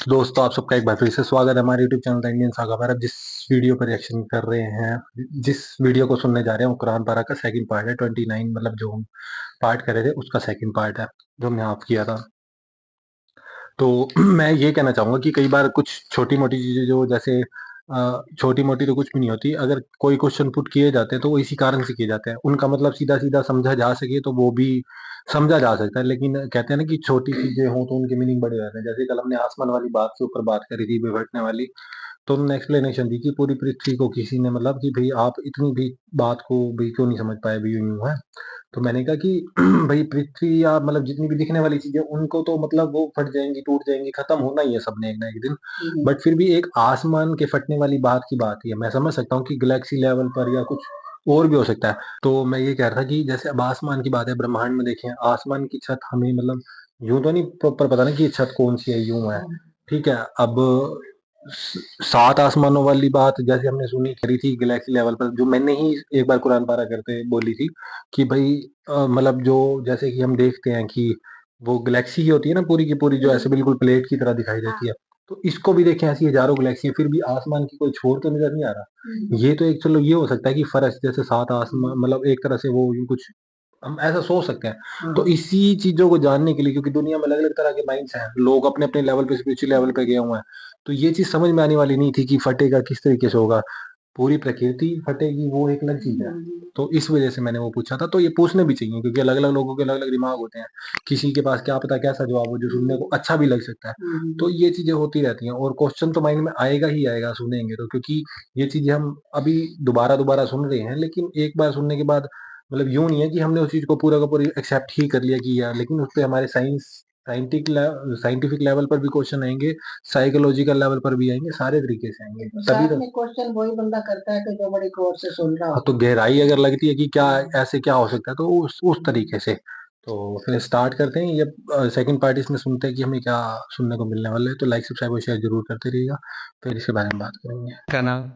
दोस्तों आप सबका एक बार फिर से स्वागत है हमारे YouTube channel the Indian saga पर। अब जिस वीडियो पर रिएक्शन कर रहे हैं, जिस वीडियो को सुनने जा रहे हैं, वो कुरान पारा का सेकंड पार्ट है। 29 मतलब जो हम पार्ट कर रहे थे उसका सेकंड पार्ट है, जो हमने ऑफ किया था। तो मैं ये कहना चाहूंगा कि कई बार कुछ छोटी मोटी चीजें जो जैसे छोटी मोटी तो कुछ भी नहीं होती। अगर कोई क्वेश्चन पुट किए जाते हैं तो वो इसी कारण से किए जाते हैं, उनका मतलब सीधा सीधा समझा जा सके तो वो भी समझा जा सकता है। लेकिन कहते हैं ना कि छोटी चीजें हों तो उनके मीनिंग बड़े रहते हैं। जैसे कल हमने आसमान वाली बात के ऊपर बात करी थी, बिखरने वाली। तो उन्होंने एक्सप्लेनेशन दी कि पूरी पृथ्वी को किसी ने मतलब कि भाई आप इतनी भी बात को भी क्यों नहीं समझ पाए, भी यूं यूं है। तो मैंने कहा कि भाई पृथ्वी या मतलब जितनी भी दिखने वाली चीजें, उनको तो मतलब वो फट जाएंगी, टूट जाएंगी, खत्म होना ही है सबने एक ना एक दिन। बट फिर भी एक आसमान के फटने वाली बात की बात ही है। मैं समझ सकता हूँ कि गैलेक्सी लेवल पर या कुछ और भी हो सकता है। तो मैं ये कह रहा था कि जैसे अब आसमान की बात है, ब्रह्मांड में देखें आसमान की छत हमें मतलब यूं तो नहीं प्रॉपर पता ना कि ये छत कौन सी है, यूं है। ठीक है। अब सात आसमानों वाली बात जैसे हमने सुनी करी थी गैलेक्सी लेवल पर, जो मैंने ही एक बार कुरान पारा करते बोली थी कि भाई मतलब जो जैसे कि हम देखते हैं कि वो गैलेक्सी ही होती है ना पूरी की पूरी, जो ऐसे बिल्कुल प्लेट की तरह दिखाई देती है। तो इसको भी देखें, ऐसी हजारों गैलेक्सी है, फिर भी आसमान की कोई छोर तो नजर नहीं आ रहा। ये तो एक चलो ये हो सकता है कि फर्श जैसे सात आसमान मतलब एक तरह से वो यूं कुछ हम ऐसा सोच सकते हैं। तो इसी चीजों को जानने के लिए, क्योंकि दुनिया में अलग अलग तरह के माइंड्स हैं, लोग अपने अपने लेवल पे स्पिरिचुअल लेवल पे गए हुए हैं। तो ये चीज समझ में आने वाली नहीं थी कि फटेगा किस तरीके से होगा, पूरी प्रकृति फटेगी वो एक अलग चीज है। तो इस वजह से मैंने वो पूछा था। तो ये पूछने भी चाहिए, क्योंकि अलग अलग लोगों के अलग अलग दिमाग होते हैं। किसी के पास क्या पता कैसा जवाब हो जो सुनने को अच्छा भी लग सकता है। तो ये चीजें होती रहती हैं, और क्वेश्चन तो माइंड में आएगा ही आएगा सुनेंगे तो, क्योंकि ये चीजें हम अभी दोबारा दोबारा सुन रहे हैं। लेकिन एक बार सुनने के बाद मतलब यूं नहीं है कि हमने उस चीज को पूरा का पूरा एक्सेप्ट ही कर लिया कि यार, लेकिन उस पे हमारे साइंटिफिक लेवल पर भी क्वेश्चन आएंगे, साइकोलॉजिकल लेवल पर भी आएंगे, सारे तरीके से आएंगे तभी साथ तो। में क्वेश्चन वही बंदा करता है कि जो बड़ी गौर से सुन रहा हाँ, तो होता है। गहराई अगर लगती है कि क्या ऐसे क्या हो सकता है, तो उस तरीके से। तो फिर स्टार्ट करते हैं। ये सेकंड पार्ट इसमें सुनते हैं कि हमें क्या सुनने को मिलने वाला है। तो लाइक सब्सक्राइब और शेयर जरूर करते रहिएगा, फिर इसके बारे में बात करेंगे। का नाम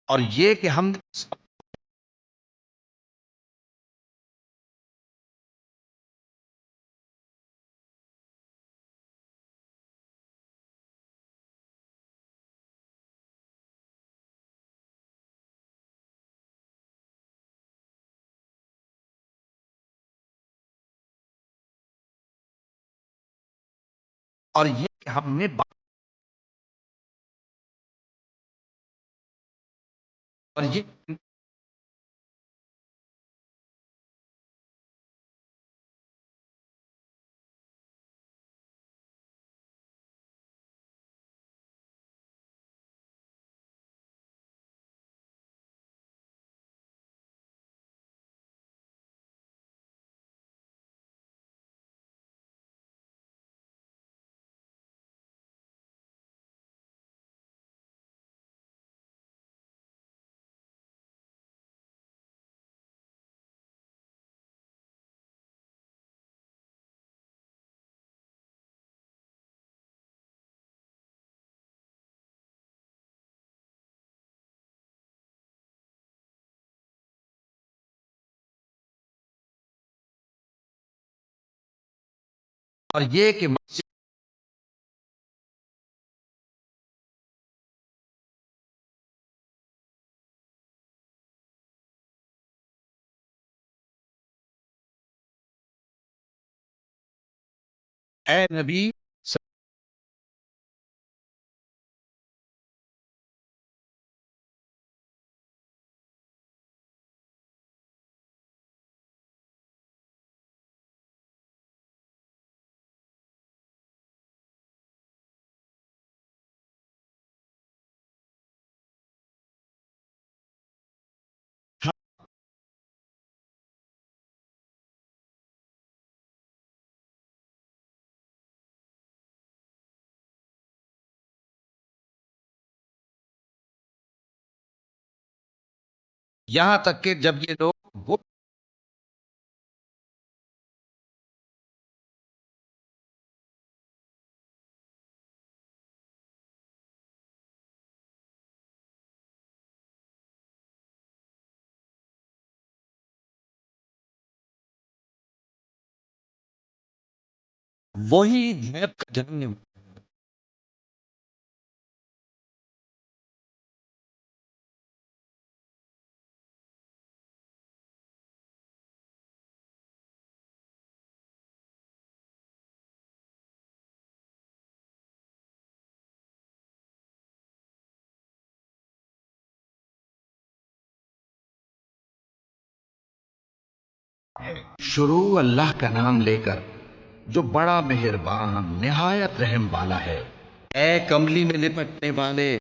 और ये कि हम और ये कि हमें और ये और ये कि ए नबी यहां तक कि जब ये लोग वो वही नैब का जन्म शुरू अल्लाह का नाम लेकर जो बड़ा मेहरबान निहायत रहम वाला है। ए कमली में लिपटने वाले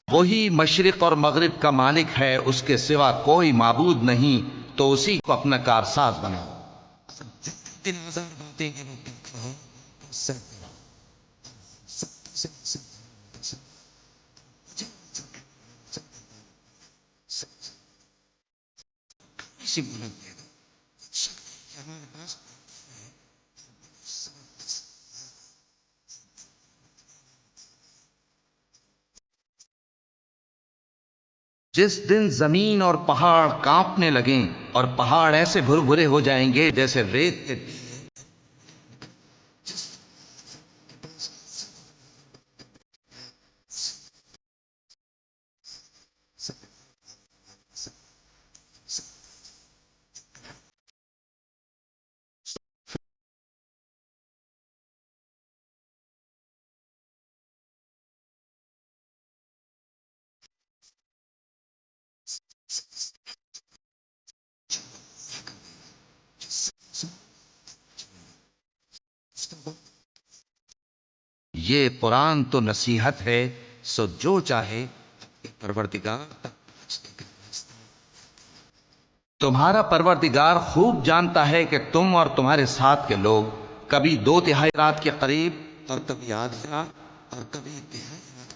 वही मशरिक और मगरिब का मालिक है, उसके सिवा कोई माबूद नहीं, तो उसी को अपना कारसाज बनाओ। जिस दिन जमीन और पहाड़ कांपने लगें और पहाड़ ऐसे भुरभुरे हो जाएंगे जैसे रेत के ये कुरान तो नसीहत है, सो जो चाहे परवरदिगार तुम्हारा परवरदिगार खूब जानता है कि तुम और तुम्हारे साथ के लोग कभी 2/3 रात के करीब और कभी आधी रात और कभी तिहाई रात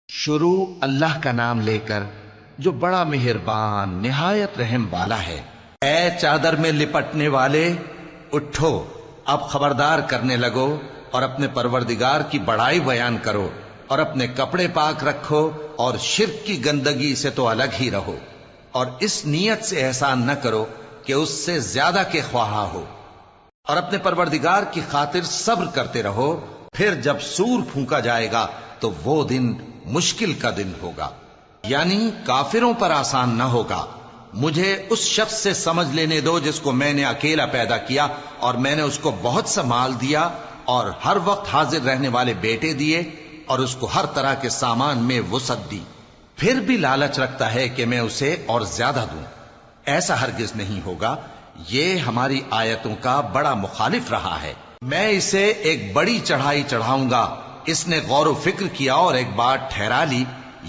शुरू अल्लाह का नाम लेकर जो बड़ा मेहरबान निहायत रहम वाला है। ऐ चादर में लिपटने वाले, उठो, अब खबरदार करने लगो और अपने परवरदिगार की बड़ाई बयान करो और अपने कपड़े पाक रखो और शिर्क की गंदगी से तो अलग ही रहो और इस नीयत से एहसान न करो कि उससे ज्यादा के ख्वाहा हो और अपने परवरदिगार की खातिर सब्र करते रहो। फिर जब सूर फूंका जाएगा तो वो दिन मुश्किल का दिन होगा, यानी काफिरों पर आसान न होगा। मुझे उस शख्स से समझ लेने दो जिसको मैंने अकेला पैदा किया और मैंने उसको बहुत सा माल दिया और हर वक्त हाजिर रहने वाले बेटे दिए और उसको हर तरह के सामान में वुसअत दी, फिर भी लालच रखता है कि मैं उसे और ज्यादा दूं। ऐसा हरगिज नहीं होगा। ये हमारी आयतों का बड़ा मुखालिफ रहा है। मैं इसे एक बड़ी चढ़ाई चढ़ाऊंगा। इसने गौर फिक्र किया और एक बात ठहरा ली,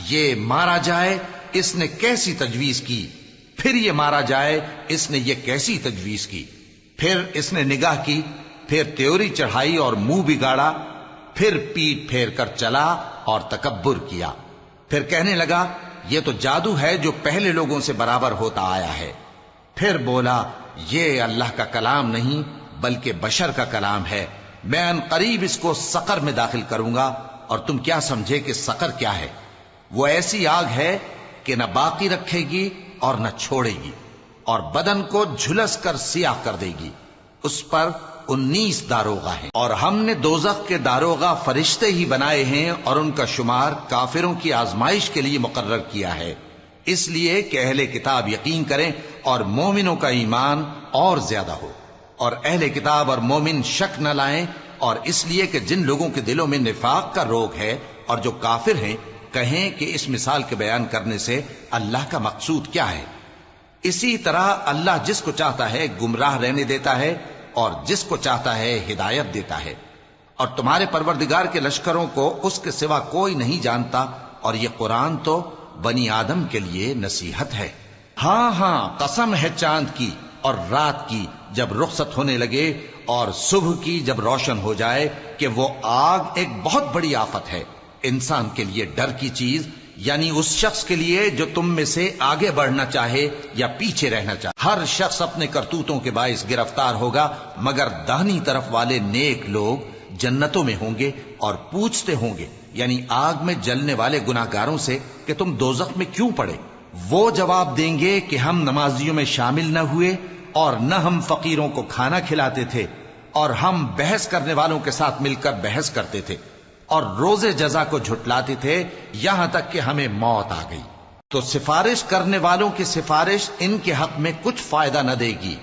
ये मारा जाए, इसने कैसी तजवीज की, फिर ये मारा जाए, इसने ये कैसी तजवीज की। फिर इसने निगाह की پھر تیوری چڑھائی اور منہ بگاڑا، پھر پیٹ پھیر کر چلا اور تکبر کیا، پھر کہنے لگا یہ تو جادو ہے جو پہلے لوگوں سے برابر ہوتا آیا ہے، پھر بولا یہ اللہ کا کلام نہیں بلکہ بشر کا کلام ہے، میں ان قریب اس کو سقر میں داخل کروں گا، اور تم کیا سمجھے کہ سقر کیا ہے؟ وہ ایسی آگ ہے کہ نہ باقی رکھے گی اور نہ چھوڑے گی، اور بدن کو جھلس کر سیاہ کر دے گی، اس پر 19 داروغہ ہیں، اور ہم نے دوزخ کے داروغہ فرشتے ہی بنائے ہیں، اور ان کا شمار کافروں کی آزمائش کے لیے مقرر کیا ہے، اس لیے کہ اہل کتاب یقین کریں اور مومنوں کا ایمان اور زیادہ ہو، اور اہل کتاب اور مومن شک نہ لائیں، اور اس لیے کہ جن لوگوں کے دلوں میں نفاق کا روگ ہے اور جو کافر ہیں کہیں کہ اس مثال کے بیان کرنے سے اللہ کا مقصود کیا ہے۔ اسی طرح اللہ جس کو چاہتا ہے گمراہ رہنے دیتا ہے اور جس کو چاہتا ہے ہدایت دیتا ہے، اور تمہارے پروردگار کے لشکروں کو اس کے سوا کوئی نہیں جانتا، اور یہ قرآن تو بنی آدم کے لیے نصیحت ہے۔ ہاں ہاں، قسم ہے چاند کی اور رات کی جب رخصت ہونے لگے، اور صبح کی جب روشن ہو جائے، کہ وہ آگ ایک بہت بڑی آفت ہے، انسان کے لیے ڈر کی چیز، یعنی اس شخص کے لیے جو تم میں سے آگے بڑھنا چاہے یا پیچھے رہنا چاہے۔ ہر شخص اپنے کرتوتوں کے باعث گرفتار ہوگا، مگر داہنی طرف والے نیک لوگ جنتوں میں ہوں گے اور پوچھتے ہوں گے، یعنی آگ میں جلنے والے گناہگاروں سے کہ تم دوزخ میں کیوں پڑے؟ وہ جواب دیں گے کہ ہم نمازیوں میں شامل نہ ہوئے، اور نہ ہم فقیروں کو کھانا کھلاتے تھے، اور ہم بحث کرنے والوں کے ساتھ مل کر بحث کرتے تھے، اور روز جزا کو جھٹلاتے تھے، یہاں تک کہ ہمیں موت آ گئی۔ تو سفارش کرنے والوں کی سفارش ان کے حق میں کچھ فائدہ نہ دے گی۔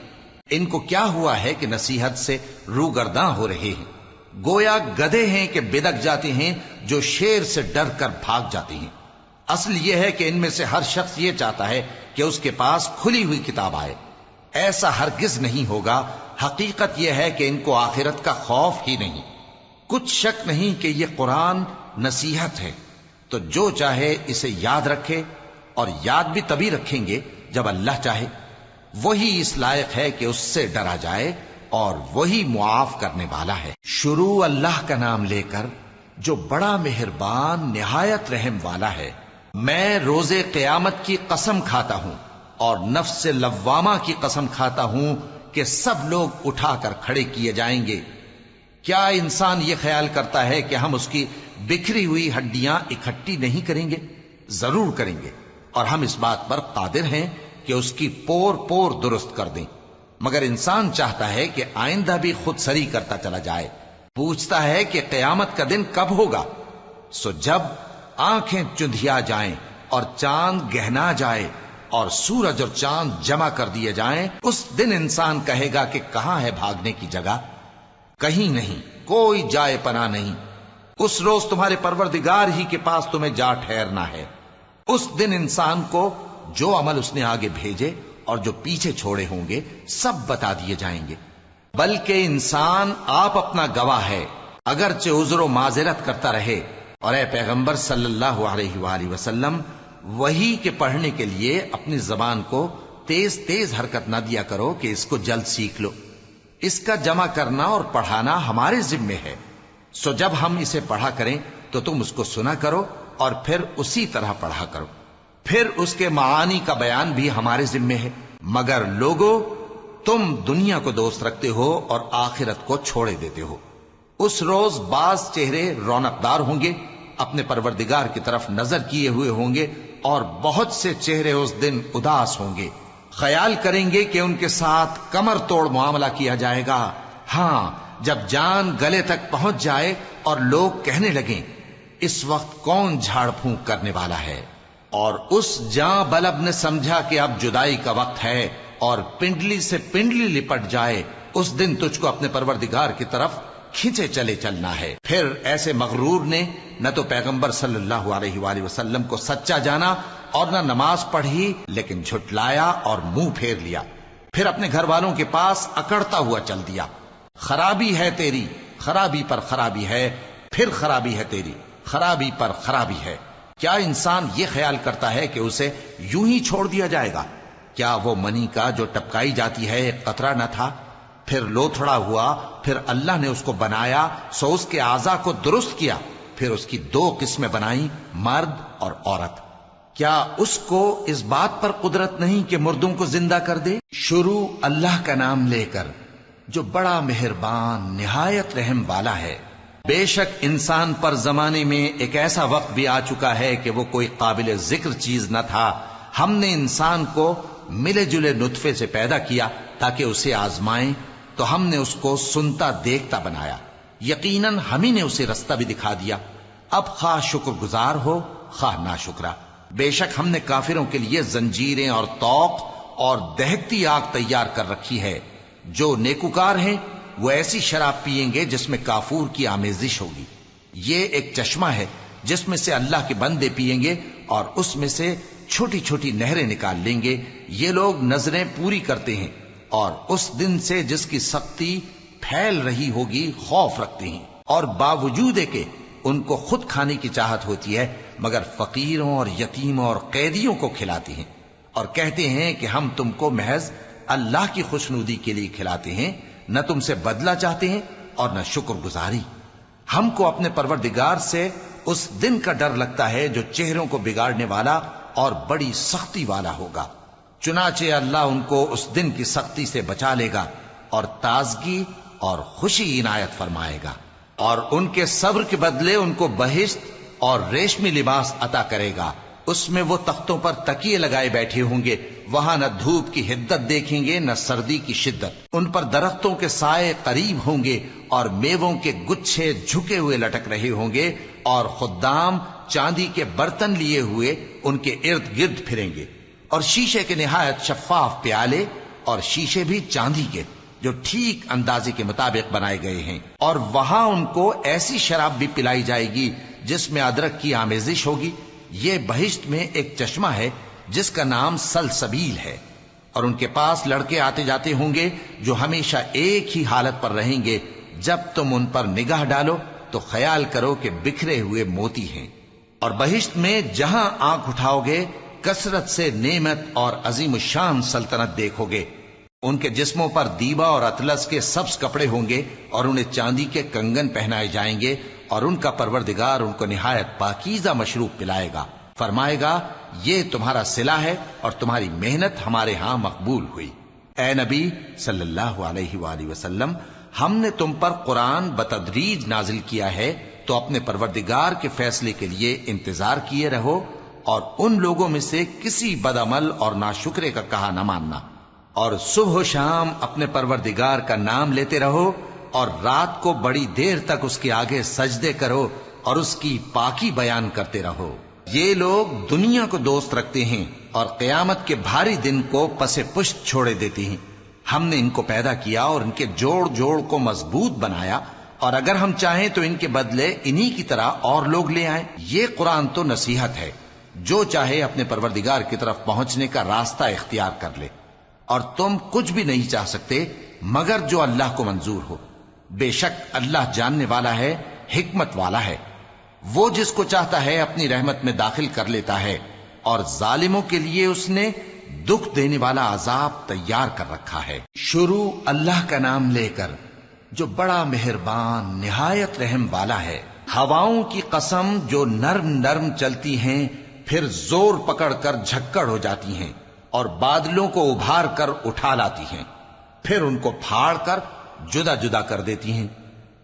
ان کو کیا ہوا ہے کہ نصیحت سے روگرداں ہو رہے ہیں، گویا گدھے ہیں کہ بدک جاتے ہیں جو شیر سے ڈر کر بھاگ جاتے ہیں۔ اصل یہ ہے کہ ان میں سے ہر شخص یہ چاہتا ہے کہ اس کے پاس کھلی ہوئی کتاب آئے، ایسا ہرگز نہیں ہوگا۔ حقیقت یہ ہے کہ ان کو آخرت کا خوف ہی نہیں۔ کچھ شک نہیں کہ یہ قرآن نصیحت ہے، تو جو چاہے اسے یاد رکھے، اور یاد بھی تبھی رکھیں گے جب اللہ چاہے، وہی اس لائق ہے کہ اس سے ڈرا جائے، اور وہی معاف کرنے والا ہے۔ شروع اللہ کا نام لے کر جو بڑا مہربان نہایت رحم والا ہے۔ میں روز قیامت کی قسم کھاتا ہوں اور نفس لوامہ کی قسم کھاتا ہوں کہ سب لوگ اٹھا کر کھڑے کیے جائیں گے۔ کیا انسان یہ خیال کرتا ہے کہ ہم اس کی بکھری ہوئی ہڈیاں اکٹھی نہیں کریں گے؟ ضرور کریں گے، اور ہم اس بات پر قادر ہیں کہ اس کی پور پور درست کر دیں، مگر انسان چاہتا ہے کہ آئندہ بھی خود سری کرتا چلا جائے۔ پوچھتا ہے کہ قیامت کا دن کب ہوگا؟ سو جب آنکھیں چندھیا جائیں اور چاند گہنا جائے اور سورج اور چاند جمع کر دیے جائیں، اس دن انسان کہے گا کہ کہاں ہے بھاگنے کی جگہ؟ کہیں نہیں، کوئی جائے پناہ نہیں۔ اس روز تمہارے پروردگار ہی کے پاس تمہیں جا ٹھہرنا ہے۔ اس دن انسان کو جو عمل اس نے آگے بھیجے اور جو پیچھے چھوڑے ہوں گے سب بتا دیے جائیں گے، بلکہ انسان آپ اپنا گواہ ہے، اگرچہ عذر و معذرت کرتا رہے۔ اور اے پیغمبر صلی اللہ علیہ وآلہ وسلم، وحی کے پڑھنے کے لیے اپنی زبان کو تیز تیز حرکت نہ دیا کرو کہ اس کو جلد سیکھ لو، اس کا جمع کرنا اور پڑھانا ہمارے ذمے ہے۔ سو جب ہم اسے پڑھا کریں تو تم اس کو سنا کرو اور پھر اسی طرح پڑھا کرو، پھر اس کے معانی کا بیان بھی ہمارے ذمے ہے۔ مگر لوگو، تم دنیا کو دوست رکھتے ہو اور آخرت کو چھوڑے دیتے ہو۔ اس روز بعض چہرے رونقدار ہوں گے، اپنے پروردگار کی طرف نظر کیے ہوئے ہوں گے، اور بہت سے چہرے اس دن اداس ہوں گے، خیال کریں گے کہ ان کے ساتھ کمر توڑ معاملہ کیا جائے گا۔ ہاں، جب جان گلے تک پہنچ جائے اور لوگ کہنے لگیں اس وقت کون جھاڑ پھونک کرنے والا ہے، اور اس جاں بلب نے سمجھا کہ اب جدائی کا وقت ہے، اور پنڈلی سے پنڈلی لپٹ جائے، اس دن تجھ کو اپنے پروردگار کی طرف کھینچے چلے چلنا ہے۔ پھر ایسے مغرور نے نہ تو پیغمبر صلی اللہ علیہ وآلہ وسلم کو سچا جانا اور نہ نماز پڑھی، لیکن جھٹلایا اور منہ پھیر لیا، پھر اپنے گھر والوں کے پاس اکڑتا ہوا چل دیا۔ خرابی ہے تیری، خرابی پر خرابی ہے، پھر خرابی ہے تیری، خرابی پر خرابی ہے۔ کیا انسان یہ خیال کرتا ہے کہ اسے یوں ہی چھوڑ دیا جائے گا؟ کیا وہ منی کا جو ٹپکائی جاتی ہے ایک قطرہ نہ تھا؟ پھر لوتھڑا ہوا، پھر اللہ نے اس کو بنایا، سو اس کے اعضا کو درست کیا، پھر اس کی دو قسمیں بنائیں، مرد اور عورت۔ کیا اس کو اس بات پر قدرت نہیں کہ مردوں کو زندہ کر دے؟ شروع اللہ کا نام لے کر جو بڑا مہربان نہایت رحم والا ہے۔ بے شک انسان پر زمانے میں ایک ایسا وقت بھی آ چکا ہے کہ وہ کوئی قابل ذکر چیز نہ تھا۔ ہم نے انسان کو ملے جلے نطفے سے پیدا کیا تاکہ اسے آزمائیں، تو ہم نے اس کو سنتا دیکھتا بنایا، یقیناً ہم ہی نے اسے رستہ بھی دکھا دیا۔ اب خواہ شکر گزار ہو خواہ ناشکرا۔ بے شک ہم نے کافروں کے لیے زنجیریں اور طوق اور دہکتی آگ تیار کر رکھی ہے۔ جو نیکوکار ہیں وہ ایسی شراب پیئیں گے جس میں کافور کی آمیزش ہوگی۔ یہ ایک چشمہ ہے جس میں سے اللہ کے بندے پیئیں گے اور اس میں سے چھوٹی چھوٹی نہریں نکال لیں گے۔ یہ لوگ نظریں پوری کرتے ہیں اور اس دن سے جس کی سختی پھیل رہی ہوگی خوف رکھتے ہیں، اور باوجود کہ ان کو خود کھانے کی چاہت ہوتی ہے مگر فقیروں اور یتیموں اور قیدیوں کو کھلاتے ہیں، اور کہتے ہیں کہ ہم تم کو محض اللہ کی خوشنودی کے لیے کھلاتے ہیں، نہ تم سے بدلہ چاہتے ہیں اور نہ شکر گزاری۔ ہم کو اپنے پروردگار سے اس دن کا ڈر لگتا ہے جو چہروں کو بگاڑنے والا اور بڑی سختی والا ہوگا۔ چنانچہ اللہ ان کو اس دن کی سختی سے بچا لے گا اور تازگی اور خوشی عنایت فرمائے گا، اور ان کے صبر کے بدلے ان کو بہشت اور ریشمی لباس عطا کرے گا۔ اس میں وہ تختوں پر تکیے لگائے بیٹھے ہوں گے، وہاں نہ دھوپ کی حدت دیکھیں گے نہ سردی کی شدت۔ ان پر درختوں کے سائے قریب ہوں گے اور میووں کے گچھے جھکے ہوئے لٹک رہے ہوں گے، اور خدام چاندی کے برتن لیے ہوئے ان کے ارد گرد پھریں گے، اور شیشے کے نہایت شفاف پیالے، اور شیشے بھی چاندی کے جو ٹھیک اندازے کے مطابق بنائے گئے ہیں۔ اور وہاں ان کو ایسی شراب بھی پلائی جائے گی جس میں ادرک کی آمیزش ہوگی۔ یہ بہشت میں ایک چشمہ ہے جس کا نام سلسبیل ہے، اور ان کے پاس لڑکے آتے جاتے ہوں گے جو ہمیشہ ایک ہی حالت پر رہیں گے۔ جب تم ان پر نگاہ ڈالو تو خیال کرو کہ بکھرے ہوئے موتی ہیں۔ اور بہشت میں جہاں آنکھ اٹھاؤ گے کثرت سے نعمت اور عظیم الشان سلطنت دیکھو گے۔ ان کے جسموں پر دیبا اور اطلس کے سبز کپڑے ہوں گے، اور انہیں چاندی کے کنگن پہنائے جائیں گے، اور ان کا پروردگار ان کو نہایت پاکیزہ مشروب پلائے گا، فرمائے گا یہ تمہارا صلہ ہے اور تمہاری محنت ہمارے ہاں مقبول ہوئی۔ اے نبی صلی اللہ علیہ وآلہ وسلم، ہم نے تم پر قرآن بتدریج نازل کیا ہے، تو اپنے پروردگار کے فیصلے کے لیے انتظار کیے رہو، اور ان لوگوں میں سے کسی بدعمل اور ناشکرے کا کہا نہ ماننا، اور صبح و شام اپنے پروردگار کا نام لیتے رہو، اور رات کو بڑی دیر تک اس کے آگے سجدے کرو اور اس کی پاکی بیان کرتے رہو۔ یہ لوگ دنیا کو دوست رکھتے ہیں اور قیامت کے بھاری دن کو پس پشت چھوڑے دیتے ہیں۔ ہم نے ان کو پیدا کیا اور ان کے جوڑ جوڑ کو مضبوط بنایا، اور اگر ہم چاہیں تو ان کے بدلے انہی کی طرح اور لوگ لے آئیں۔ یہ قرآن تو نصیحت ہے، جو چاہے اپنے پروردگار کی طرف پہنچنے کا راستہ اختیار کر لے، اور تم کچھ بھی نہیں چاہ سکتے مگر جو اللہ کو منظور ہو۔ بے شک اللہ جاننے والا ہے، حکمت والا ہے۔ وہ جس کو چاہتا ہے اپنی رحمت میں داخل کر لیتا ہے، اور ظالموں کے لیے اس نے دکھ دینے والا عذاب تیار کر رکھا ہے۔ شروع اللہ کا نام لے کر جو بڑا مہربان نہایت رحم والا ہے۔ ہواؤں کی قسم جو نرم نرم چلتی ہیں پھر زور پکڑ کر جھکڑ ہو جاتی ہیں، اور بادلوں کو ابھار کر اٹھا لاتی ہیں، پھر ان کو پھاڑ کر جدا جدا کر دیتی ہیں۔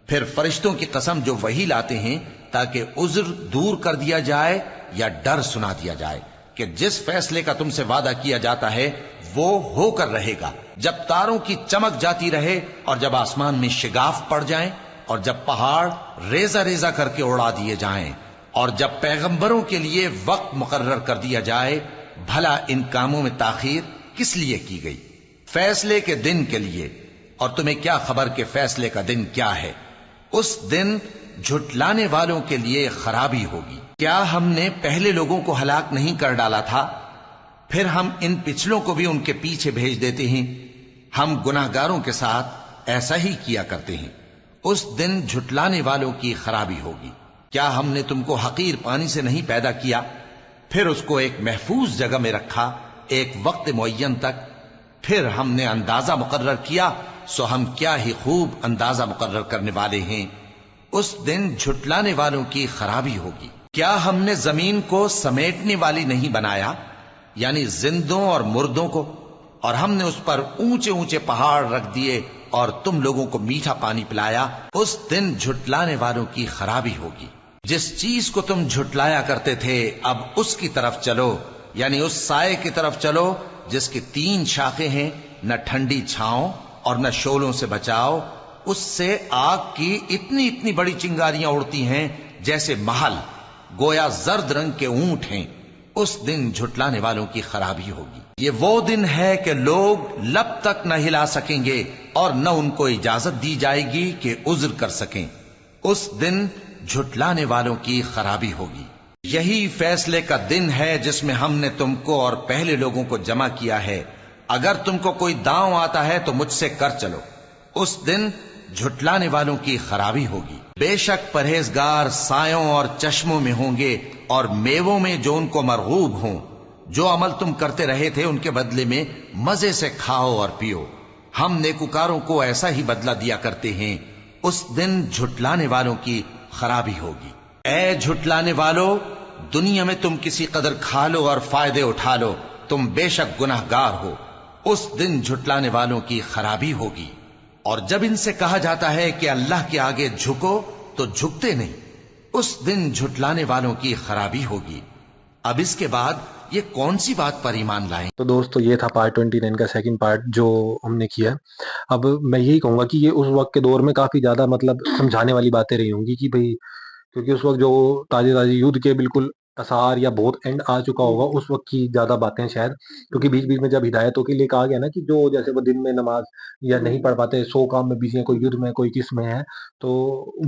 پھر فرشتوں کی قسم جو وحی لاتے ہیں تاکہ عذر دور کر دیا جائے یا ڈر سنا دیا جائے کہ جس فیصلے کا تم سے وعدہ کیا جاتا ہے وہ ہو کر رہے گا، جب تاروں کی چمک جاتی رہے، اور جب آسمان میں شگاف پڑ جائیں، اور جب پہاڑ ریزہ ریزہ کر کے اڑا دیے جائیں، اور جب پیغمبروں کے لیے وقت مقرر کر دیا جائے۔ بھلا ان کاموں میں تاخیر کس لیے کی گئی؟ فیصلے کے دن کے لیے، اور تمہیں کیا خبر کہ فیصلے کا دن کیا ہے؟ اس دن جھٹلانے والوں کے لیے خرابی ہوگی۔ کیا ہم نے پہلے لوگوں کو ہلاک نہیں کر ڈالا تھا؟ پھر ہم ان پچھلوں کو بھی ان کے پیچھے بھیج دیتے ہیں۔ ہم گناہگاروں کے ساتھ ایسا ہی کیا کرتے ہیں۔ اس دن جھٹلانے والوں کی خرابی ہوگی۔ کیا ہم نے تم کو حقیر پانی سے نہیں پیدا کیا، پھر اس کو ایک محفوظ جگہ میں رکھا ایک وقت معین تک، پھر ہم نے اندازہ مقرر کیا، सो हम क्या ही खूब अंदाजा मुकर्रर करने वाले हैं। उस दिन झुटलाने वालों की खराबी होगी। क्या हमने जमीन को समेटने वाली नहीं बनाया, यानी जिंदों और मुर्दों को, और हमने उस पर ऊंचे ऊंचे पहाड़ रख दिए और तुम लोगों को मीठा पानी पिलाया। उस दिन झुटलाने वालों की खराबी होगी। जिस चीज को तुम झुटलाया करते थे, अब उसकी तरफ चलो, यानी उस साए की तरफ चलो जिसकी 3 शाखें हैं, न ठंडी छांव और न शोलों से बचाओ। उससे आग की इतनी इतनी बड़ी चिंगारियां उड़ती हैं जैसे महल, गोया जर्द रंग के ऊंट हैं। उस दिन झुटलाने वालों की खराबी होगी। ये वो दिन है कि लोग लब तक न हिला सकेंगे और न उनको इजाजत दी जाएगी कि उज्र कर सकें। उस दिन झुटलाने वालों की खराबी होगी। यही फैसले का दिन है जिसमें हमने तुमको और पहले लोगों को जमा किया है। अगर तुमको कोई दांव आता है तो मुझसे कर चलो। उस दिन झुटलाने वालों की खराबी होगी। बेशक परहेजगार सायों और चश्मों में होंगे और मेवों में जो उनको मरगूब हों। जो अमल तुम करते रहे थे उनके बदले में मजे से खाओ और पियो। हम नेकुकारों को ऐसा ही बदला दिया करते हैं। उस दिन झुटलाने वालों की खराबी होगी। ऐ झुटलाने वालों, दुनिया में तुम किसी कदर खा लो और फायदे उठा लो, तुम बेशक गुनाहगार हो। उस दिन झुटलाने वालों की खराबी होगी। और जब इनसे कहा जाता है कि अल्लाह के आगे झुको तो झुकते नहीं। उस दिन झुटलाने वालों की खराबी होगी। अब इसके बाद ये कौन सी बात पर ईमान लाएं? तो दोस्तों ये था पार्ट 29 का सेकंड पार्ट जो हमने किया। अब मैं यही कहूंगा कि ये उस वक्त के दौर में काफी ज्यादा मतलब समझाने वाली बातें रही होंगी कि भाई, क्योंकि उस वक्त जो ताजे ताजे युद्ध के बिल्कुल असार या बहुत एंड आ चुका होगा, उस वक्त की ज्यादा बातें शायद। क्योंकि बीच बीच में जब हिदायतों के लिए कहा गया ना कि जो जैसे वो दिन में नमाज या नहीं पढ़ पाते, 100 काम में बिजी है, कोई युद्ध में कोई किस में है, तो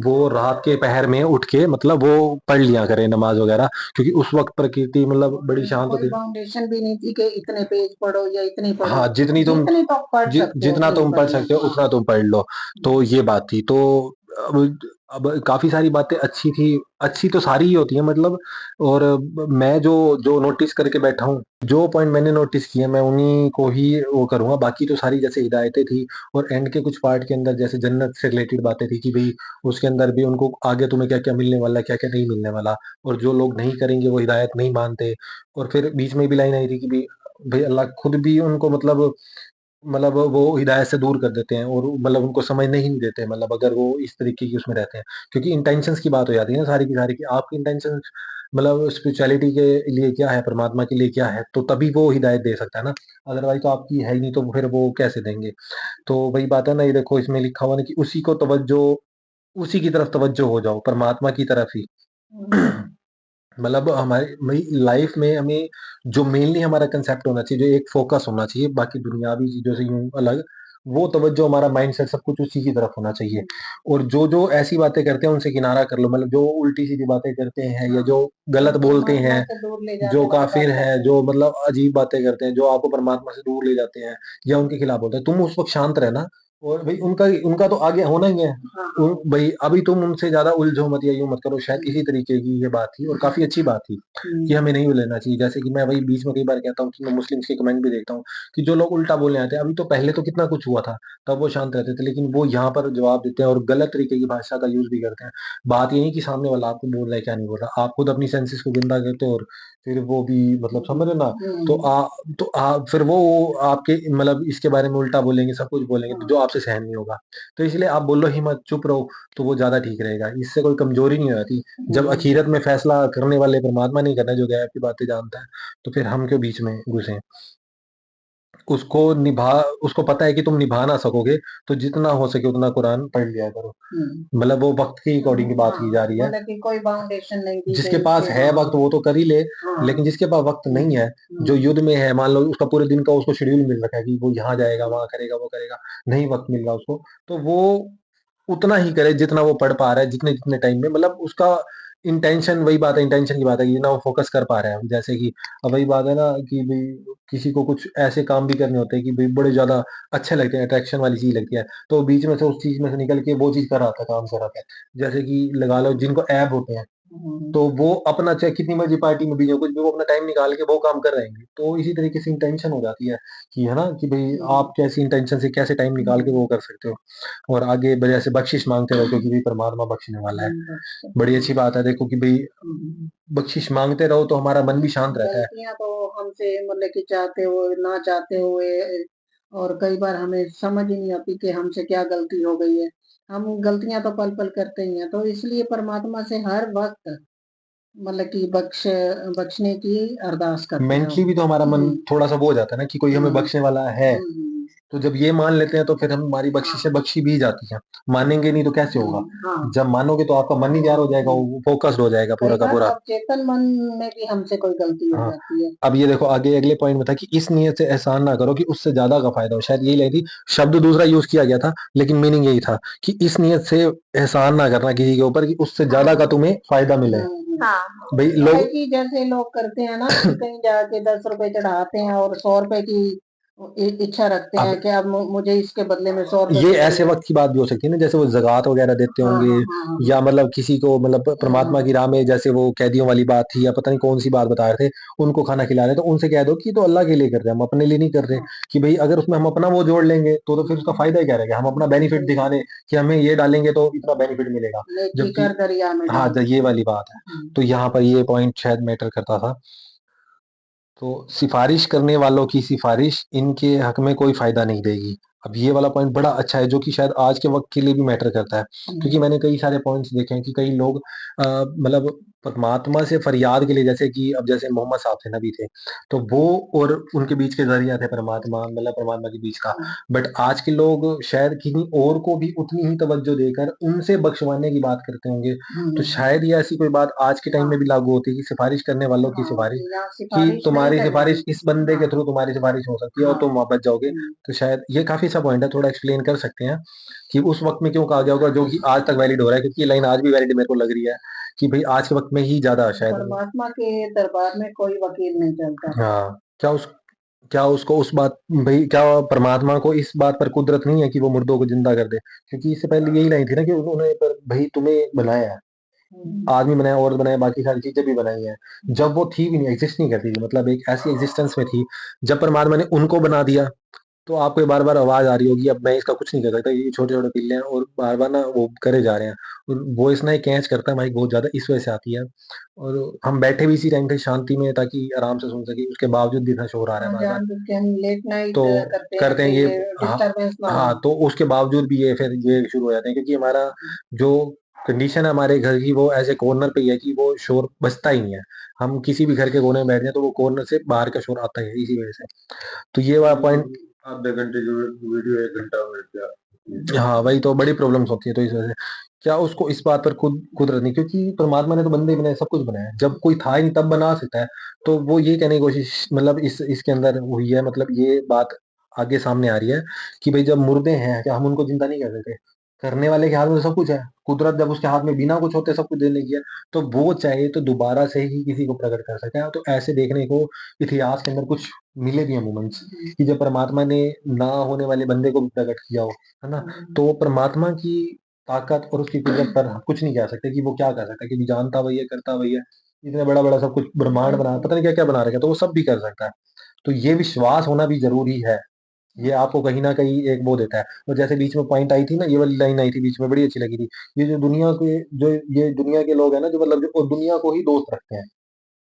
वो रात के पहर में उठ के मतलब वो पढ़ लिया करे नमाज वगैरह। क्योंकि उस वक्त प्रकृति मतलब बड़ी शांत कोई होती। फाउंडेशन भी नहीं थी कि इतने पेज पढ़ो या इतनी पढ़ो। हाँ, जितनी तुम जितनी तो पढ़ सकते हो जितना उतनी तुम पढ़ पढ़ लो। सकते हो उतना तुम पढ़ लो। तो ये बात थी। तो अब काफी सारी बातें अच्छी थी, अच्छी तो सारी ही होती है मतलब। और मैं जो जो नोटिस करके बैठा हूँ, जो पॉइंट मैंने नोटिस किए मैं उन्हीं को ही वो करूंगा। बाकी तो सारी जैसे हिदायतें थी, और एंड के कुछ पार्ट के अंदर जैसे जन्नत से रिलेटेड बातें थी कि भाई उसके अंदर भी उनको आगे तुम्हें क्या क्या मिलने वाला है, क्या क्या नहीं मिलने वाला, और जो लोग नहीं करेंगे वो हिदायत नहीं मानते। और फिर बीच में भी लाइन आई थी कि भाई भाई अल्लाह खुद भी उनको मतलब वो हिदायत से दूर कर देते हैं, और मतलब उनको समझने ही नहीं देते, मतलब अगर वो इस तरीके की उसमें रहते हैं। क्योंकि इंटेंशंस की बात हो जाती है ना सारी की सारी, की आपकी इंटेंशन मतलब स्पिरिचुअलिटी के लिए क्या है, परमात्मा के लिए क्या है, तो तभी वो हिदायत दे सकता है ना। अदरवाइज तो आपकी है ही नहीं, तो फिर वो कैसे देंगे। तो वही बात है ना, ये देखो इसमें लिखा हुआ ना कि उसी को तवज्जो, उसी की तरफ तवज्जो हो जाओ, परमात्मा की तरफ ही। मतलब हमारी लाइफ में हमें जो मेनली हमारा कंसेप्ट होना चाहिए, जो एक फोकस होना चाहिए, बाकी दुनियावी चीजों से यूं अलग, वो तवज्जो हमारा माइंडसेट सब कुछ उसी की तरफ होना चाहिए। और जो जो ऐसी बातें करते हैं उनसे किनारा कर लो, मतलब जो उल्टी सीधी बातें करते हैं या जो गलत बोलते परमात्मा हैं, से दूर ले जो जाते हैं काफिर है, जो मतलब अजीब बातें करते हैं, जो आपको परमात्मा से दूर ले जाते हैं या उनके खिलाफ बोलते हैं, तुम उस वक्त शांत रहना। और भाई उनका उनका तो आगे होना ही है। हाँ। भाई अभी तुम उनसे ज्यादा उलझो मत या यूं मत करो। शायद इसी तरीके की ये बात थी, और काफी अच्छी बात थी कि हमें नहीं लेना चाहिए। जैसे कि मैं वही बीच में कई बार कहता हूँ कि मैं मुस्लिम्स के कमेंट भी देखता हूँ कि जो लोग उल्टा बोलने आते हैं, अभी तो पहले तो कितना कुछ हुआ था, तब वो शांत रहते थे, लेकिन वो यहाँ पर जवाब देते हैं और गलत तरीके की भाषा का यूज भी करते हैं। बात ये नहीं कि सामने वाला आपको बोल रहा है क्या नहीं बोल रहा, आप खुद अपनी सेंसेस को गंदा करते हो, और फिर वो भी मतलब समझ रहे ना। फिर वो आपके मतलब इसके बारे में उल्टा बोलेंगे, सब कुछ बोलेंगे, तो जो आपसे सहन नहीं होगा। तो इसलिए आप बोलो ही मत, चुप रहो, तो वो ज्यादा ठीक रहेगा। इससे कोई कमजोरी नहीं हो जाती। जब अखीरत में फैसला करने वाले परमात्मा नहीं करना, जो गैब की बातें जानता है, तो फिर हम क्यों बीच में घुसे। उसको निभा उसको पता है कि तुम निभा ना सकोगे, तो जितना हो सके उतना कुरान पढ़ लिया करो। मतलब वो वक्त के अकॉर्डिंग की बात की जा रही है। मतलब कि कोई फाउंडेशन नहीं की जिसके गई पास उसके। है वक्त वो तो कर ही ले, लेकिन जिसके पास वक्त नहीं है, जो युद्ध में है, मान लो उसका पूरे दिन का उसको शेड्यूल मिल रखा है कि वो यहाँ जाएगा, वहां करेगा, वो करेगा, नहीं वक्त मिल रहा उसको, तो वो उतना ही करे जितना वो पढ़ पा रहा है, जितने जितने टाइम में, मतलब उसका इंटेंशन, वही बात है, इंटेंशन की बात है कि जितना वो फोकस कर पा रहा है। जैसे कि अब वही बात है ना कि भाई किसी को कुछ ऐसे काम भी करने होते हैं कि भाई बड़े ज्यादा अच्छे लगते हैं, अट्रैक्शन वाली चीज लगती है, तो बीच में से उस चीज में से निकल के वो चीज कर रहा था, काम कर रहा था। जैसे कि लगा लो जिनको ऐब होते हैं, तो वो अपना चाहे कितनी मर्जी पार्टी में भी हो, कुछ भी, वो अपना टाइम निकाल के वो काम कर रहे हैं। तो इसी तरीके से इंटेंशन हो जाती है कि, है ना, कि भाई आप कैसी इंटेंशन से कैसे टाइम निकाल के वो कर सकते हो। और आगे जैसे बख्शिश मांगते रहो, क्योंकि भाई परमात्मा बख्शने वाला है। बड़ी अच्छी बात है, देखो कि भाई बख्शिश मांगते रहो तो हमारा मन भी शांत रहता है। गलतियां तो हमसे मतलब कि चाहते हुए ना चाहते हुए, और कई बार हमें समझ ही नहीं आती कि हमसे क्या गलती हो गई है। हम गलतियां तो पल पल करते ही हैं, तो इसलिए परमात्मा से हर वक्त मतलब कि बख्शने की अरदास करते हैं मेंटली हम। भी तो हमारा मन थोड़ा सा वो हो जाता है ना कि कोई हमें बख्शने वाला है। हम्म, तो जब ये मान लेते हैं तो फिर हमारी बख्शिशें बख्शी भी जाती हैं। मानेंगे नहीं तो कैसे होगा? हाँ। जब मानोगे तो आपका मन ही तैयार हो जाएगा, वो फोकस्ड हो जाएगा पूरा कई का बार पूरा। अवचेतन मन में भी हमसे कोई गलती हो हाँ, जाती है। अब ये देखो आगे अगले पॉइंट में था कि इस नियत से एहसान ना करो कि उससे ज्यादा का फायदा हो। शायद यही लगी थी, शब्द दूसरा यूज किया गया था लेकिन मीनिंग यही था कि इस नियत से एहसान ना करना किसी के ऊपर कि उससे ज्यादा का तुम्हें फायदा मिले। भाई है लोग कि जैसे लोग करते हैं ना कि कहीं जाके 10 रुपए चढ़ाते हैं और 100 रुपए की इच्छा रखते अब हैं कि अब मुझे इसके बदले में 100 रुपए ये ऐसे चाहिए। वक्त की बात भी हो सकती है ना, जैसे वो ज़कात वगैरह देते हाँ होंगे, हाँ हाँ हाँ या मतलब किसी को, मतलब परमात्मा की राह में, जैसे वो कैदियों वाली बात थी या पता नहीं कौन सी बात बता रहे थे, उनको खाना खिला रहे, तो उनसे कह दो कि तो अल्लाह के लिए कर रहे हैं, हम अपने लिए नहीं कर रहे। कि भाई अगर उसमें हम अपना वो जोड़ लेंगे तो फिर उसका फायदा ही क्या रहेगा? हम अपना बेनिफिट दिखा दें कि हमें ये डालेंगे तो इतना बेनिफिट मिलेगा, नेकी जबकि कर दरिया में हाँ, डाल। ये वाली बात है। तो यहाँ पर ये पॉइंट शायद मैटर करता था। तो सिफारिश करने वालों की सिफारिश इनके हक में कोई फायदा नहीं देगी। अब ये वाला पॉइंट बड़ा अच्छा है, जो कि शायद आज के वक्त के लिए भी मैटर करता है, क्योंकि मैंने कई सारे पॉइंट्स देखे हैं कि कई लोग मतलब परमात्मा से फरियाद के लिए, जैसे कि अब जैसे मोहम्मद साहब थे, नबी थे, तो वो और उनके बीच के जरिया थे परमात्मा, मतलब परमात्मा के बीच का। बट आज के लोग शायद किन्हीं और को भी उतनी ही तवज्जो देकर उनसे बख्शवाने की बात करते होंगे। तो शायद ये ऐसी कोई बात आज के टाइम में भी लागू होती है कि सिफारिश करने वालों की सिफारिश, कि तुम्हारी सिफारिश इस बंदे के थ्रू तुम्हारी सिफारिश हो सकती है और तुम वापस जाओगे। तो शायद ये काफी अच्छा पॉइंट है, थोड़ा एक्सप्लेन कर सकते हैं कि उस वक्त में क्यों कहा गया होगा, जो कि आज तक वैलिड हो रहा है, क्योंकि ये लाइन आज भी वैलिड मेरे को लग रही है कि भाई आज के वक्त में ही ज्यादा शायद। परमात्मा के दरबार में कोई वकील नहीं चलता। हाँ, क्या उसको उस बात, भाई क्या परमात्मा को इस बात पर कुदरत नहीं है कि वो मुर्दों को जिंदा कर दे? क्योंकि इससे पहले यही लाइन थी ना कि उन्होंने, पर भाई तुम्हें बनाया है, आदमी बनाया, औरत बनाया, बाकी सारी चीजें भी बनाई हैं, जब वो थी भी नहीं, एग्जिस्ट नहीं करती थी, मतलब एक ऐसी एग्जिस्टेंस में थी। जब परमात्मा ने उनको बना दिया, तो आपको ये बार बार आवाज आ रही होगी, अब मैं इसका कुछ नहीं कर सकता, ये छोटे छोटे पिल्ले हैं और बार बार ना वो करे जा रहे हैं। और वो इस ना कैच करता है माइक बहुत ज्यादा, इस वजह से आती है। और हम बैठे भी इसी टाइम पे शांति में ताकि आराम से सुन सके, उसके बावजूद भी इतना शोर आ रहा है बार बार। जानबूझ के हम लेट नाइट तो करते हैं करते हैं कि ये। ये हाँ, डिस्टरबेंस ना हो। हाँ, तो उसके बावजूद भी ये फिर ये शुरू हो जाते हैं, क्योंकि हमारा जो कंडीशन है हमारे घर की, वो ऐसे कॉर्नर पे ही है कि वो शोर बजता ही नहीं है। हम किसी भी घर के कोने में बैठ जाए तो वो कॉर्नर से बाहर का शोर आता ही है, इसी वजह से। तो ये वाला पॉइंट, आधे घंटे जो वीडियो 1 घंटा हो गया, हाँ वही तो बड़ी प्रॉब्लम्स होती है। तो इस वजह से क्या उसको इस बात पर खुद कुदरत नहीं, क्योंकि परमात्मा ने तो बंदे बनाए, सब कुछ बनाया, जब कोई था ही नहीं तब बना सकता है। तो वो ये कहने की कोशिश, मतलब इसके अंदर हुई है, मतलब ये बात आगे सामने आ रही है कि भाई जब मुर्दे हैं, क्या हम उनको जिंदा नहीं कर सकते? करने वाले के हाथ में तो सब कुछ है, कुदरत जब उसके हाथ में बिना कुछ होते सब कुछ देने की है, तो वो चाहे तो दोबारा से ही किसी को प्रकट कर सकता है। तो ऐसे देखने को इतिहास के अंदर कुछ मिले भी हैं मोमेंट्स, कि जब परमात्मा ने ना होने वाले बंदे को भी प्रकट किया हो, है ना? तो परमात्मा की ताकत और उसकी कुदरत पर हम कुछ नहीं कह सकते कि वो क्या कर सकता है, कि भी जानता वही है, करता वही है। इतना बड़ा बड़ा सब कुछ ब्रह्मांड बना, पता नहीं क्या क्या बना रखा है, तो वो सब भी कर सकता है। तो ये विश्वास होना भी जरूरी है। ये आपको कहीं ना कहीं एक वो देता है। और जैसे बीच में पॉइंट आई थी ना, ये वाली लाइन आई थी बीच में, बड़ी अच्छी लगी थी। ये जो दुनिया के, जो ये दुनिया के लोग हैं ना, जो मतलब जो और दुनिया को ही दोस्त रखते हैं,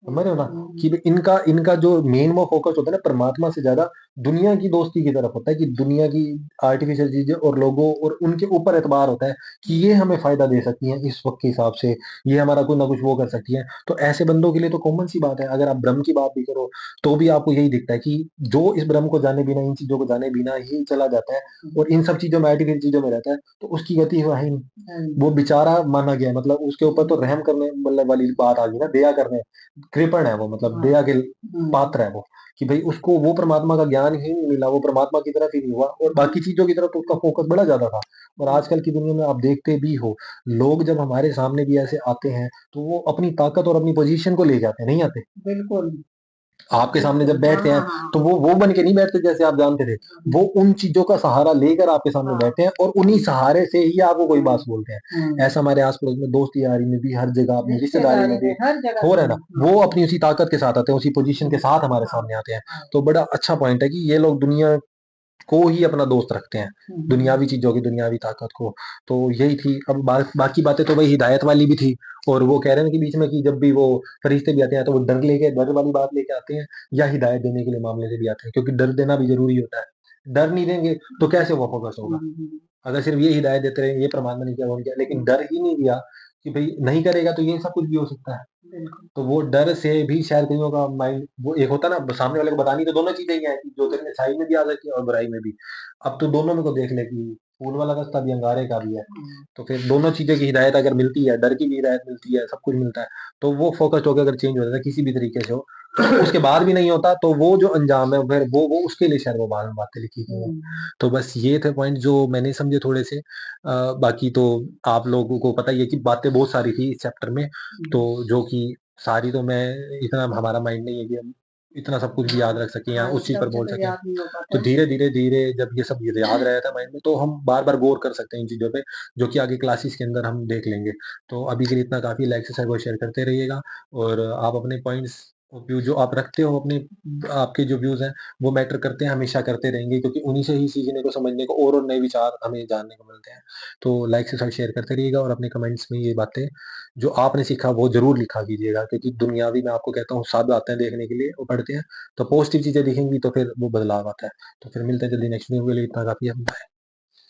समझ रहे हो ना, कि भी इनका इनका जो मेन वो फोकस होता है ना, परमात्मा से ज्यादा दुनिया की दोस्ती की तरफ होता है, कि दुनिया की आर्टिफिशियल चीजें और लोगों और उनके ऊपर एतबार होता है कि ये हमें फायदा दे सकती हैं इस वक्त के हिसाब से, ये हमारा कुछ ना कुछ वो कर सकती है। तो ऐसे बंदों के लिए तो कॉमन सी बात है, अगर आप ब्रह्म की बात भी करो तो भी आपको यही दिखता है कि जो इस ब्रह्म को जाने बिना, इन चीजों को जाने बिना ही चला जाता है और इन सब चीजों में, आर्टिफिशियल चीजों में रहता है, तो उसकी गति है ही नहीं। वो बेचारा माना गया है, मतलब उसके ऊपर तो रहम करने मतलब वाली बात आ गई ना, दया करने, कृपण है वो, मतलब दया के पात्र है वो, कि भाई उसको वो परमात्मा का ज्ञान ही नहीं मिला, वो परमात्मा की तरफ ही नहीं हुआ, और बाकी चीजों की तरफ तो उसका फोकस बड़ा ज्यादा था। और आजकल की दुनिया में आप देखते भी हो, लोग जब हमारे सामने भी ऐसे आते हैं तो वो अपनी ताकत और अपनी पोजीशन को लेके आते हैं, नहीं आते? बिल्कुल। آپ کے سامنے جب بیٹھتے ہیں ہاں تو وہ بن کے نہیں بیٹھتے جیسے آپ جانتے تھے، وہ ان چیزوں کا سہارا لے کر آپ کے سامنے ہاں بیٹھتے ہیں اور انہی سہارے سے ہی آپ کو کوئی بات بولتے ہیں. ایسا ہمارے آس پڑوس میں دوستی یاری میں بھی، ہر جگہ اپنی رشتے رشتے داری میں داری بھی میں ہر جگہ ہو رہا ہے نا. سے وہ اپنی اسی طاقت کے ساتھ آتے ہیں، اسی پوزیشن کے ساتھ ہمارے سامنے آتے ہیں. تو بڑا اچھا پوائنٹ ہے کہ یہ لوگ دنیا کو ہی اپنا دوست رکھتے ہیں، دنیاوی چیزوں کی، دنیاوی طاقت کو. تو یہی تھی. اب باقی باتیں تو وہی ہدایت والی بھی تھی، اور وہ کہہ رہے ہیں کہ بیچ میں کہ جب بھی وہ فرشتے بھی آتے ہیں تو وہ ڈر لے کے، ڈر والی بات لے کے آتے ہیں، یا ہدایت دینے کے لیے معاملے سے بھی آتے ہیں، کیونکہ ڈر دینا بھی ضروری ہوتا ہے. ڈر نہیں دیں گے تو کیسے وہ فوکس ہوگا؟ اگر صرف یہ ہدایت دیتے رہے، یہ پرمانڈ نہیں کیا، وہ کیا، لیکن ڈر ہی نہیں دیا کہ بھئی نہیں کرے گا تو یہ سب کچھ بھی ہو سکتا ہے. تو وہ ڈر سے بھی شاید کئیوں کا مائنڈ، وہ ایک ہوتا نا سامنے والے کو بتانی تو دونوں چیزیں ہی ہیں، جو تیرے اچھائی میں بھی آ سکتی ہے اور برائی میں بھی. اب تو دونوں میں کو دیکھ لے کہ پھول والا راستہ بھی انگارے کا بھی ہے. تو پھر دونوں چیزیں کی ہدایت اگر ملتی ہے، ڈر کی بھی ہدایت ملتی ہے، سب کچھ ملتا ہے، تو وہ فوکس ہو کے اگر چینج ہو جاتا ہے کسی بھی طریقے سے ہو، اس کے بعد بھی نہیں ہوتا تو وہ جو انجام ہے پھر وہ اس کے لیے شاید وہ باتیں لکھی گئی ہیں. تو بس یہ تھے پوائنٹ جو میں نے سمجھے تھوڑے سے. باقی تو آپ لوگوں کو پتہ ہی ہے کہ باتیں بہت ساری تھی اس چیپٹر میں، تو جو کہ ساری تو میں اتنا ہمارا مائنڈ نہیں ہے کہ ہم اتنا سب کچھ بھی یاد رکھ سکیں یا اس چیز پر بول سکیں. تو دھیرے دھیرے جب یہ سب یاد رہا تھا مائنڈ میں تو ہم بار بار غور کر سکتے ہیں ان چیزوں پہ، جو کہ آگے کلاسز کے اندر ہم دیکھ لیں گے. تو ابھی کے لیے اتنا کافی. لائک سے شیئر کرتے رہیے گا، اور آپ اپنے پوائنٹس ویو جو آپ رکھتے ہو، اپنے آپ کے جو ویوز ہیں وہ میٹر کرتے ہیں، ہمیشہ کرتے رہیں گے، کیونکہ انہی سے ہی سیکھنے کو، سمجھنے کو اور نئے وچار ہمیں جاننے کو ملتے ہیں. تو لائک سے شیئر کرتے رہیے گا، اور اپنے کمنٹس میں یہ باتیں جو آپ نے سیکھا وہ ضرور لکھا کیجیے گا، کیونکہ دنیاوی میں آپ کو کہتا ہوں ساتھ آتے ہیں دیکھنے کے لیے، وہ پڑھتے ہیں تو پازیٹیو چیزیں دکھیں گی تو پھر وہ بدلاؤ آتا ہے. تو پھر ملتے ہیں جلدی نیکسٹ ویڈیو کے لیے. اتنا کافی ہے.